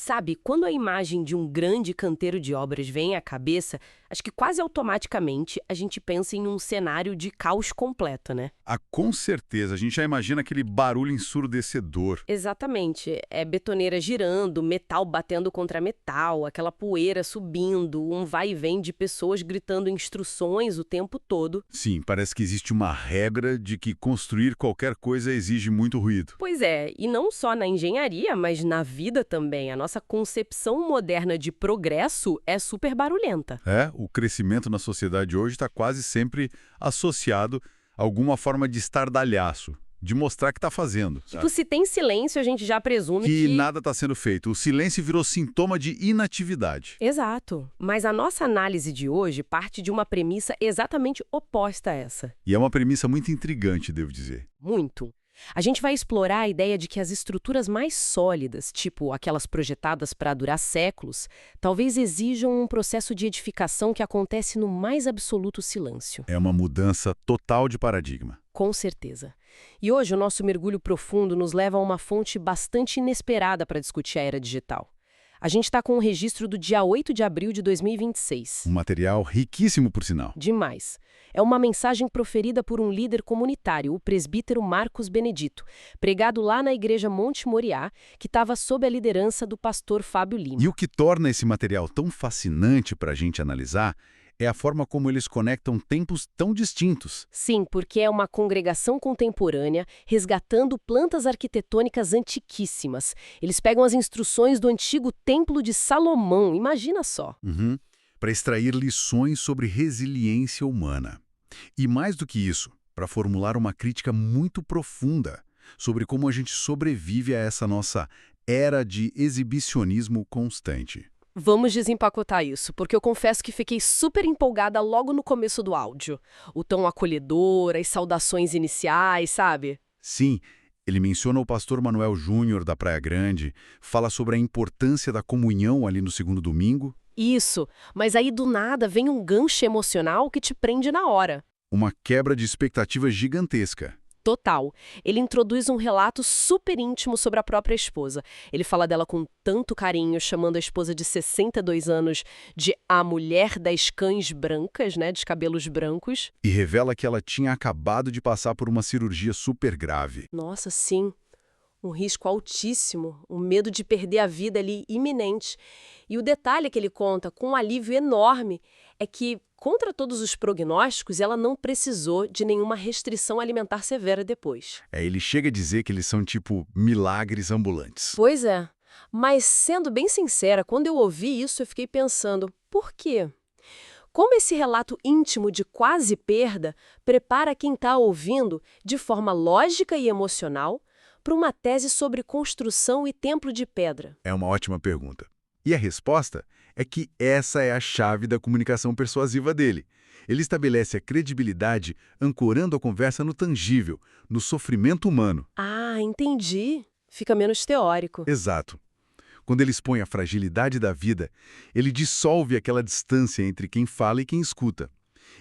Sabe, quando a imagem de um grande canteiro de obras vem à cabeça, acho que quase automaticamente a gente pensa em um cenário de caos completo, né? Ah, com certeza, a gente já imagina aquele barulho ensurdecedor. Exatamente. É betoneira girando, metal batendo contra metal, aquela poeira subindo, um vai e vem de pessoas gritando instruções o tempo todo. Sim, parece que existe uma regra de que construir qualquer coisa exige muito ruído. Pois é, e não só na engenharia, mas na vida também. A nossa concepção moderna de progresso é super barulhenta. É, o crescimento na sociedade hoje está quase sempre associado a alguma forma de estardalhaço, de mostrar que está fazendo, Tipo, sabe? se tem silêncio, a gente já presume Que que... nada está sendo feito. O silêncio virou sintoma de inatividade. Exato. Mas a nossa análise de hoje parte de uma premissa exatamente oposta a essa. E é uma premissa muito intrigante, devo dizer. Muito. A gente vai explorar a ideia de que as estruturas mais sólidas, tipo aquelas projetadas para durar séculos, talvez exijam um processo de edificação que acontece no mais absoluto silêncio. É uma mudança total de paradigma. Com certeza. E hoje o nosso mergulho profundo nos leva a uma fonte bastante inesperada para discutir a era digital. A gente está com um registro do dia 8 de abril de 2026. Um material riquíssimo, por sinal. Demais. É uma mensagem proferida por um líder comunitário, o presbítero Marcos Benedito, pregado lá na igreja Monte Moriá, que estava sob a liderança do pastor Fábio Lima. E o que torna esse material tão fascinante para a gente analisar é a forma como eles conectam tempos tão distintos. Sim, porque é uma congregação contemporânea resgatando plantas arquitetônicas antiquíssimas. Eles pegam as instruções do antigo Templo de Salomão, imagina só. Para extrair lições sobre resiliência humana. E mais do que isso, para formular uma crítica muito profunda sobre como a gente sobrevive a essa nossa era de exibicionismo constante. Vamos desempacotar isso, porque eu confesso que fiquei super empolgada logo no começo do áudio. O tom acolhedor, as saudações iniciais, sabe? Sim, ele menciona o pastor Manuel Júnior da Praia Grande, fala sobre a importância da comunhão ali no segundo domingo. Isso, mas aí do nada vem um gancho emocional que te prende na hora. Uma quebra de expectativa gigantesca. Total. Ele introduz um relato super íntimo sobre a própria esposa. Ele fala dela com tanto carinho, chamando a esposa de 62 anos de a mulher das cães brancas, né, de cabelos brancos. E revela que ela tinha acabado de passar por uma cirurgia super grave. Nossa, sim. Um risco altíssimo, um medo de perder a vida ali iminente. E o detalhe que ele conta, com um alívio enorme, é que, contra todos os prognósticos, ela não precisou de nenhuma restrição alimentar severa depois. Ele chega a dizer que eles são tipo milagres ambulantes. Pois é. Mas, sendo bem sincera, quando eu ouvi isso, eu fiquei pensando, por quê? Como esse relato íntimo de quase perda prepara quem está ouvindo, de forma lógica e emocional, para uma tese sobre construção e templo de pedra? É uma ótima pergunta. E a resposta é que essa é a chave da comunicação persuasiva dele. Ele estabelece a credibilidade ancorando a conversa no tangível, no sofrimento humano. Ah, entendi. Fica menos teórico. Exato. Quando ele expõe a fragilidade da vida, ele dissolve aquela distância entre quem fala e quem escuta.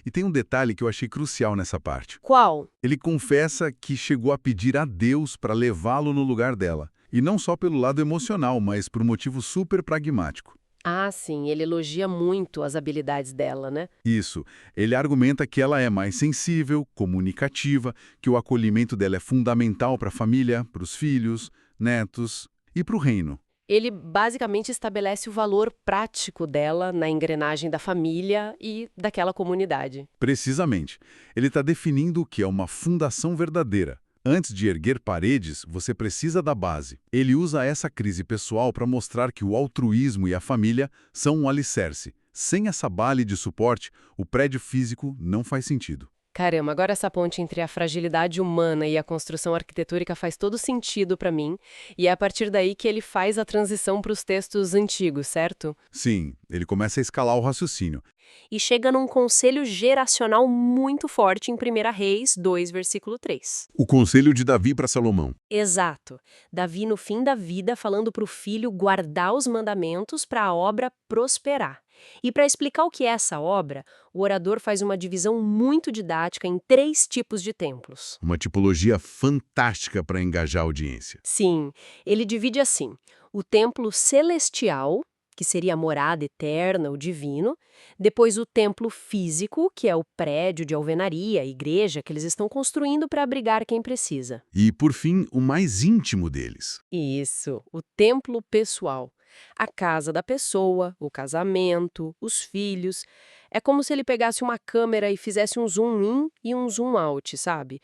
E tem um detalhe que eu achei crucial nessa parte. Qual? Ele confessa que chegou a pedir a Deus para levá-lo no lugar dela. E não só pelo lado emocional, mas por um motivo super pragmático. Ah, sim, ele elogia muito as habilidades dela, né? Isso. Ele argumenta que ela é mais sensível, comunicativa, que o acolhimento dela é fundamental para a família, para os filhos, netos e para o reino. Ele basicamente estabelece o valor prático dela na engrenagem da família e daquela comunidade. Precisamente. Ele está definindo o que é uma fundação verdadeira. Antes de erguer paredes, você precisa da base. Ele usa essa crise pessoal para mostrar que o altruísmo e a família são um alicerce. Sem essa base de suporte, o prédio físico não faz sentido. Caramba, agora essa ponte entre a fragilidade humana e a construção arquitetônica faz todo sentido para mim, e é a partir daí que ele faz a transição para os textos antigos, certo? Sim, ele começa a escalar o raciocínio. E chega num conselho geracional muito forte em 1 Reis 2, versículo 3. O conselho de Davi para Salomão. Exato. Davi, no fim da vida, falando para o filho guardar os mandamentos para a obra prosperar. E para explicar o que é essa obra, o orador faz uma divisão muito didática em 3 tipos de templos. Uma tipologia fantástica para engajar a audiência. Sim, ele divide assim: o templo celestial, que seria a morada eterna, o divino, depois o templo físico, que é o prédio de alvenaria, a igreja que eles estão construindo para abrigar quem precisa. E, por fim, o mais íntimo deles. Isso, o templo pessoal. A casa da pessoa, o casamento, os filhos. É como se ele pegasse uma câmera e fizesse um zoom in e um zoom out, sabe?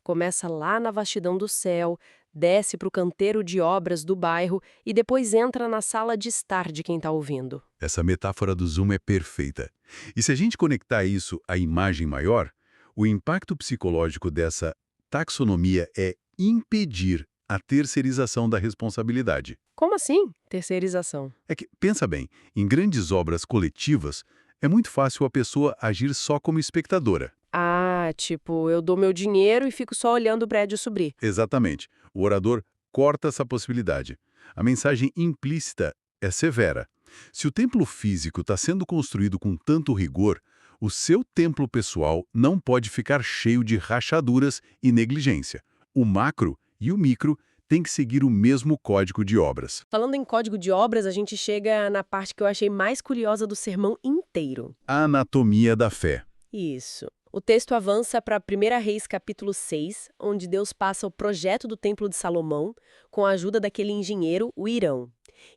Começa lá na vastidão do céu, desce para o canteiro de obras do bairro e depois entra na sala de estar de quem está ouvindo. Essa metáfora do zoom é perfeita. E se a gente conectar isso à imagem maior, o impacto psicológico dessa taxonomia é impedir a terceirização da responsabilidade. Como assim? Terceirização. É que, pensa bem, em grandes obras coletivas, é muito fácil a pessoa agir só como espectadora. Ah, tipo, eu dou meu dinheiro e fico só olhando o prédio subir. Exatamente. O orador corta essa possibilidade. A mensagem implícita é severa. Se o templo físico está sendo construído com tanto rigor, o seu templo pessoal não pode ficar cheio de rachaduras e negligência. O macro e o micro têm que seguir o mesmo código de obras. Falando em código de obras, a gente chega na parte que eu achei mais curiosa do sermão inteiro. A anatomia da fé. Isso. O texto avança para 1 Reis capítulo 6, onde Deus passa o projeto do Templo de Salomão com a ajuda daquele engenheiro, o Hirão.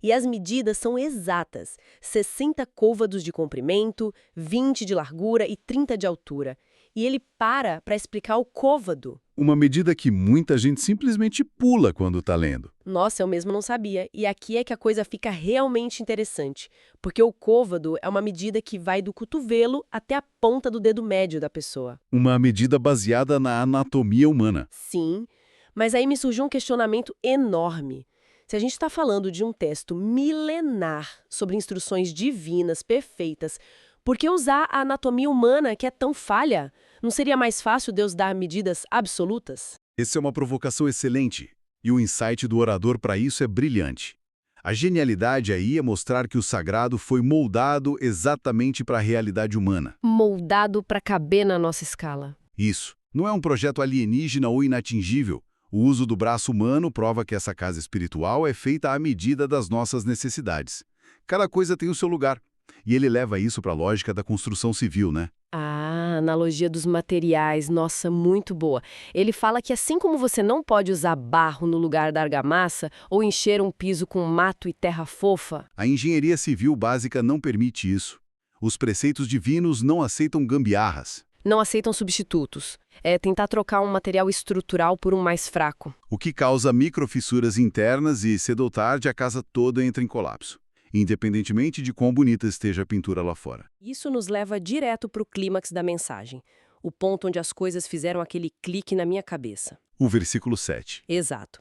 E as medidas são exatas: 60 côvados de comprimento, 20 de largura e 30 de altura. E ele para explicar o côvado. Uma medida que muita gente simplesmente pula quando está lendo. Nossa, eu mesmo não sabia. E aqui é que a coisa fica realmente interessante, porque o côvado é uma medida que vai do cotovelo até a ponta do dedo médio da pessoa. Uma medida baseada na anatomia humana. Sim, mas aí me surgiu um questionamento enorme. Se a gente está falando de um texto milenar sobre instruções divinas perfeitas, por que usar a anatomia humana que é tão falha? Não seria mais fácil Deus dar medidas absolutas? Essa é uma provocação excelente, e o insight do orador para isso é brilhante. A genialidade aí é mostrar que o sagrado foi moldado exatamente para a realidade humana. Moldado para caber na nossa escala. Isso. Não é um projeto alienígena ou inatingível. O uso do braço humano prova que essa casa espiritual é feita à medida das nossas necessidades. Cada coisa tem o seu lugar. E ele leva isso para a lógica da construção civil, né? Ah, analogia dos materiais, nossa, muito boa. Ele fala que assim como você não pode usar barro no lugar da argamassa ou encher um piso com mato e terra fofa. A engenharia civil básica não permite isso. Os preceitos divinos não aceitam gambiarras. Não aceitam substitutos. É tentar trocar um material estrutural por um mais fraco. O que causa microfissuras internas e, cedo ou tarde, a casa toda entra em colapso, independentemente de quão bonita esteja a pintura lá fora. Isso nos leva direto para o clímax da mensagem, o ponto onde as coisas fizeram aquele clique na minha cabeça. O versículo 7. Exato.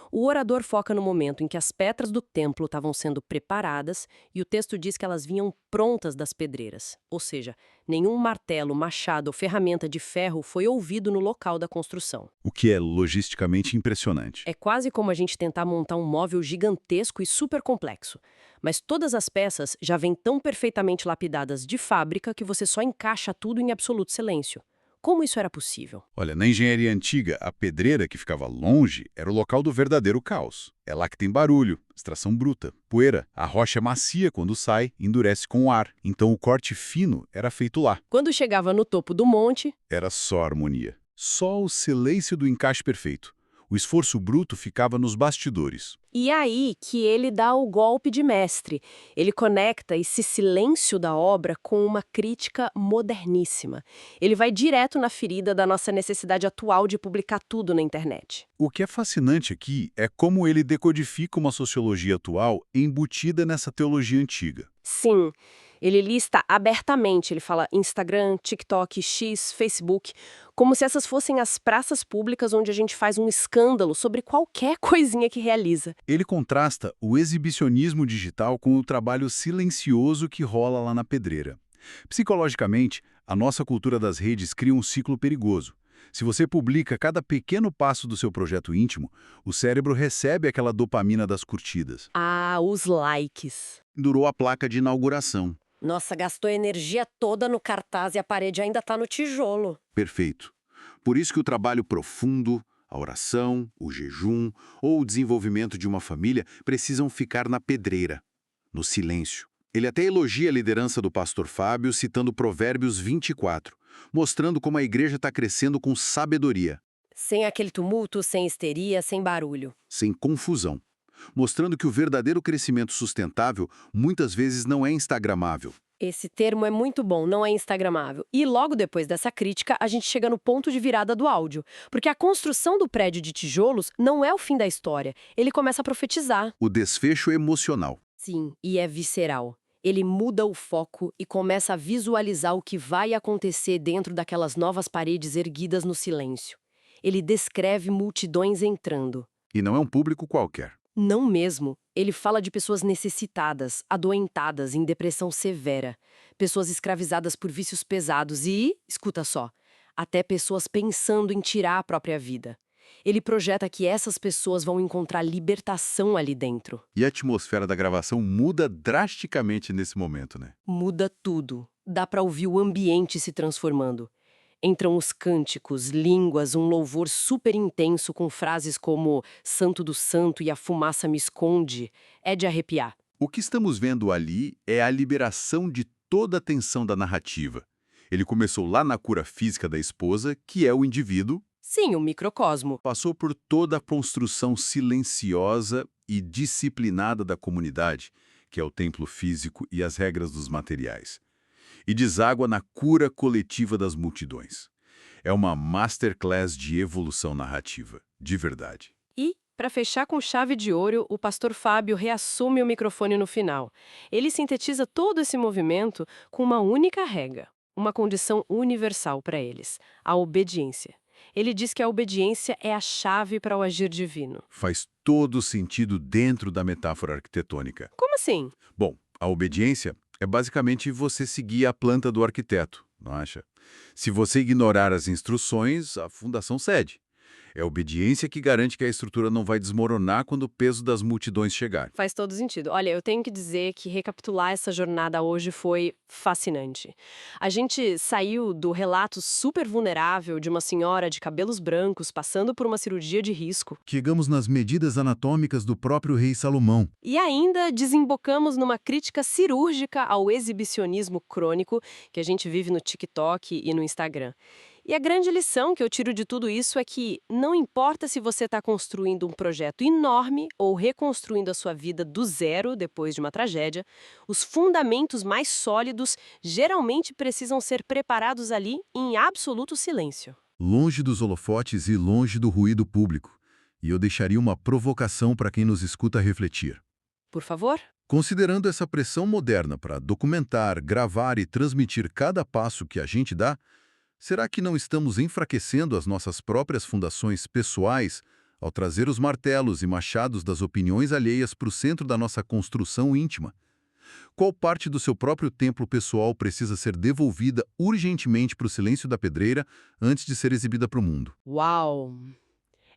O orador foca no momento em que as pedras do templo estavam sendo preparadas e o texto diz que elas vinham prontas das pedreiras. Ou seja, nenhum martelo, machado ou ferramenta de ferro foi ouvido no local da construção. O que é logisticamente impressionante. É quase como a gente tentar montar um móvel gigantesco e super complexo. Mas todas as peças já vêm tão perfeitamente lapidadas de fábrica que você só encaixa tudo em absoluto silêncio. Como isso era possível? Olha, na engenharia antiga, a pedreira que ficava longe era o local do verdadeiro caos. É lá que tem barulho, extração bruta, poeira. A rocha é macia quando sai, endurece com o ar. Então o corte fino era feito lá. Quando chegava no topo do monte, Era só harmonia. Só o silêncio do encaixe perfeito. O esforço bruto ficava nos bastidores. e aí que ele dá o golpe de mestre. Ele conecta esse silêncio da obra com uma crítica moderníssima. Ele vai direto na ferida da nossa necessidade atual de publicar tudo na internet. O que é fascinante aqui é como ele decodifica uma sociologia atual embutida nessa teologia antiga. Sim, ele lista abertamente, ele fala Instagram, TikTok, X, Facebook, como se essas fossem as praças públicas onde a gente faz um escândalo sobre qualquer coisinha que realiza. Ele contrasta o exibicionismo digital com o trabalho silencioso que rola lá na pedreira. Psicologicamente, a nossa cultura das redes cria um ciclo perigoso. Se você publica cada pequeno passo do seu projeto íntimo, o cérebro recebe aquela dopamina das curtidas. Ah, os likes. Durou a placa de inauguração. Nossa, gastou energia toda no cartaz e a parede ainda tá no tijolo. Perfeito. Por isso que o trabalho profundo, a oração, o jejum ou o desenvolvimento de uma família precisam ficar na pedreira, no silêncio. Ele até elogia a liderança do pastor Fábio citando Provérbios 24, mostrando como a igreja está crescendo com sabedoria, Sem aquele tumulto, sem histeria, sem barulho. sem confusão, mostrando que o verdadeiro crescimento sustentável muitas vezes não é instagramável. Esse termo é muito bom, não é instagramável. E logo depois dessa crítica, a gente chega no ponto de virada do áudio. Porque a construção do prédio de tijolos não é o fim da história. Ele começa a profetizar. O desfecho emocional. Sim, e é visceral. Ele muda o foco e começa a visualizar o que vai acontecer dentro daquelas novas paredes erguidas no silêncio. Ele descreve multidões entrando. E não é um público qualquer. Não mesmo. Ele fala de pessoas necessitadas, adoentadas, em depressão severa, pessoas escravizadas por vícios pesados e, escuta só, até pessoas pensando em tirar a própria vida. Ele projeta que essas pessoas vão encontrar libertação ali dentro. E a atmosfera da gravação muda drasticamente nesse momento, né? Muda tudo. Dá para ouvir o ambiente se transformando. Entram os cânticos, línguas, um louvor super intenso com frases como Santo do Santo e a fumaça me esconde. É de arrepiar. O que estamos vendo ali é a liberação de toda a tensão da narrativa. Ele começou lá na cura física da esposa, que é o indivíduo, Sim, o microcosmo. passou por toda a construção silenciosa e disciplinada da comunidade, que é o templo físico e as regras dos materiais, e deságua na cura coletiva das multidões. É uma masterclass de evolução narrativa, de verdade. E, para fechar com chave de ouro, o pastor Fábio reassume o microfone no final. Ele sintetiza todo esse movimento com uma única regra, uma condição universal para eles: a obediência. Ele diz que a obediência é a chave para o agir divino. Faz todo sentido dentro da metáfora arquitetônica. Como assim? Bom, a obediência é basicamente você seguir a planta do arquiteto, não acha? Se você ignorar as instruções, a fundação cede. É a obediência que garante que a estrutura não vai desmoronar quando o peso das multidões chegar. Faz todo sentido. Olha, eu tenho que dizer que recapitular essa jornada hoje foi fascinante. A gente saiu do relato super vulnerável de uma senhora de cabelos brancos passando por uma cirurgia de risco Chegamos nas medidas anatômicas do próprio rei Salomão. e ainda desembocamos numa crítica cirúrgica ao exibicionismo crônico que a gente vive no TikTok e no Instagram. E a grande lição que eu tiro de tudo isso é que não importa se você está construindo um projeto enorme ou reconstruindo a sua vida do zero depois de uma tragédia, os fundamentos mais sólidos geralmente precisam ser preparados ali em absoluto silêncio. Longe dos holofotes e longe do ruído público. E eu deixaria uma provocação para quem nos escuta refletir. Por favor? Considerando essa pressão moderna para documentar, gravar e transmitir cada passo que a gente dá, será que não estamos enfraquecendo as nossas próprias fundações pessoais ao trazer os martelos e machados das opiniões alheias para o centro da nossa construção íntima? Qual parte do seu próprio templo pessoal precisa ser devolvida urgentemente para o silêncio da pedreira antes de ser exibida para o mundo? Uau!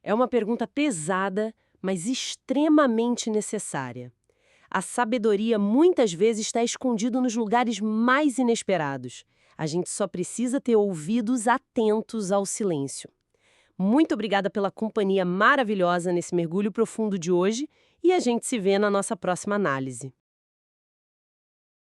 É uma pergunta pesada, mas extremamente necessária. A sabedoria muitas vezes está escondida nos lugares mais inesperados. A gente só precisa ter ouvidos atentos ao silêncio. Muito obrigada pela companhia maravilhosa nesse mergulho profundo de hoje e a gente se vê na nossa próxima análise.